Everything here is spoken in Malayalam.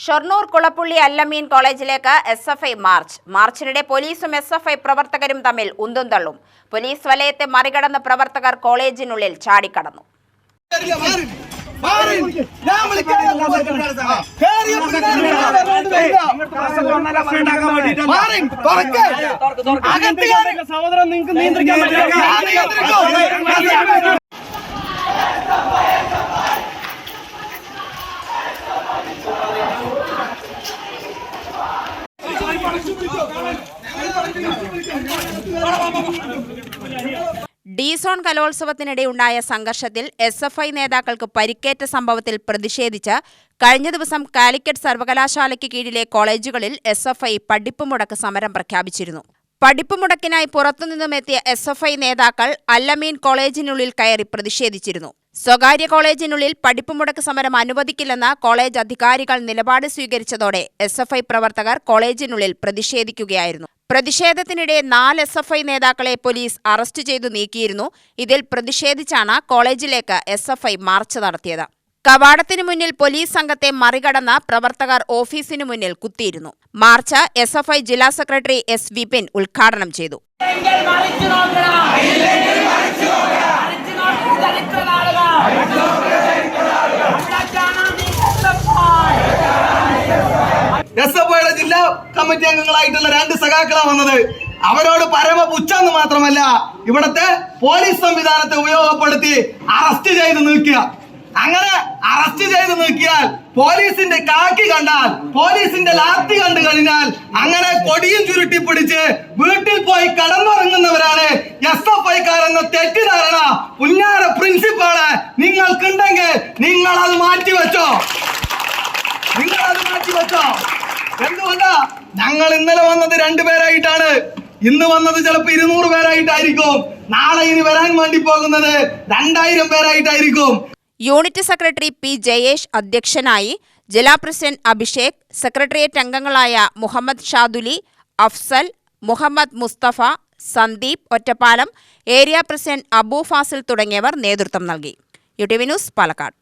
ഷൊർണൂർ കുളപ്പുള്ളി അല്ലമീൻ കോളേജിലേക്ക് എസ്എഫ്ഐ മാർച്ചിനിടെ പോലീസും എസ്എഫ്ഐ പ്രവർത്തകരും തമ്മിൽ ഉന്തും തള്ളും. പോലീസ് വലയത്തെ മറികടന്ന് പ്രവർത്തകർ കോളേജിനുള്ളിൽ ചാടിക്കടന്നു. ഡി-സോൺ കലോത്സവത്തിനിടെയുണ്ടായ സംഘർഷത്തിൽ എസ്എഫ്ഐ നേതാക്കൾക്ക് പരിക്കേറ്റ സംഭവത്തിൽ പ്രതിഷേധിച്ച് കഴിഞ്ഞ ദിവസം കാലിക്കറ്റ് സർവകലാശാലയ്ക്ക് കീഴിലെ കോളേജുകളിൽ എസ്എഫ്ഐ പഠിപ്പുമുടക്ക് സമരം പ്രഖ്യാപിച്ചിരുന്നു. പഠിപ്പുമുടക്കിനായി പുറത്തുനിന്നുമെത്തിയ എസ്എഫ്ഐ നേതാക്കൾ അല്ലമീൻ കോളേജിനുള്ളിൽ കയറി പ്രതിഷേധിച്ചിരുന്നു. സ്വകാര്യ കോളേജിനുള്ളിൽ പഠിപ്പുമുടക്ക് സമരം അനുവദിക്കില്ലെന്ന കോളേജ് അധികാരികൾ നിലപാട് സ്വീകരിച്ചതോടെ എസ്എഫ്ഐ പ്രവർത്തകർ കോളേജിനുള്ളിൽ പ്രതിഷേധിക്കുകയായിരുന്നു. പ്രതിഷേധത്തിനിടെ 4 എസ്എഫ്ഐ നേതാക്കളെ പോലീസ് അറസ്റ്റ് ചെയ്തു നീക്കിയിരുന്നു. ഇതിൽ പ്രതിഷേധിച്ചാണ് കോളേജിലേക്ക് എസ്എഫ്ഐ മാർച്ച് നടത്തിയത്. കവാടത്തിനു മുന്നിൽ പോലീസ് സംഘത്തെ മറികടന്ന് പ്രവർത്തകർ ഓഫീസിനു മുന്നിൽ കുത്തിയിരുന്നു. മാർച്ച് എസ്എഫ്ഐ ജില്ലാ സെക്രട്ടറി എസ് വിപിൻ ഉദ്ഘാടനം ചെയ്തു. എസ്എഫ്ഐയുടെ ജില്ലാ കമ്മിറ്റി അംഗങ്ങളായിട്ടുള്ള 2 സഖാക്കളാണ് വന്നത്. അവരോട് പരമപുച്ഛെന്ന് മാത്രമല്ല, ഇവിടത്തെ പോലീസ് സംവിധാനത്തെ ഉപയോഗപ്പെടുത്തി അറസ്റ്റ് ചെയ്ത് നീക്കുക. അങ്ങനെ അറസ്റ്റ് ചെയ്ത് നീക്കിയാൽ പോലീസിന്റെ കാക്കി കണ്ടാൽ, പോലീസിന്റെ ലാത്തി കണ്ടു കഴിഞ്ഞാൽ അങ്ങനെ കൊടിയും ചുരുട്ടിപ്പിടിച്ച് വീട്ടിൽ പോയി കടന്നുറങ്ങുന്നവരാണ് എസ്എഫ്ഐക്കാരെന്ന തെറ്റിദ്ധാരണ പുന്നാര പ്രിൻസിപ്പാള് നിങ്ങൾക്കുണ്ടെങ്കിൽ നിങ്ങൾ അത് മാറ്റിവെച്ചോ. എന്തുകൊണ്ടാ? ഞങ്ങൾ ഇന്നലെ വന്നത് 2 പേരായിട്ടാണ്. ഇന്ന് വന്നത് ചിലപ്പോ 200 പേരായിട്ടായിരിക്കും. നാളെ ഇനി വരാൻ വേണ്ടി പോകുന്നത് 2000 പേരായിട്ടായിരിക്കും. യൂണിറ്റ് സെക്രട്ടറി പി ജയേഷ് അധ്യക്ഷനായി. ജില്ലാ പ്രസിഡന്റ് അഭിഷേക്, സെക്രട്ടേറിയറ്റ് അംഗങ്ങളായ മുഹമ്മദ് ഷാദുലി, അഫ്സൽ, മുഹമ്മദ് മുസ്തഫ, സന്ദീപ് ഒറ്റപ്പാലം, ഏരിയ പ്രസിഡന്റ് അബു ഫാസിൽ തുടങ്ങിയവർ നേതൃത്വം നൽകി. യുടിവി ന്യൂസ്, പാലക്കാട്.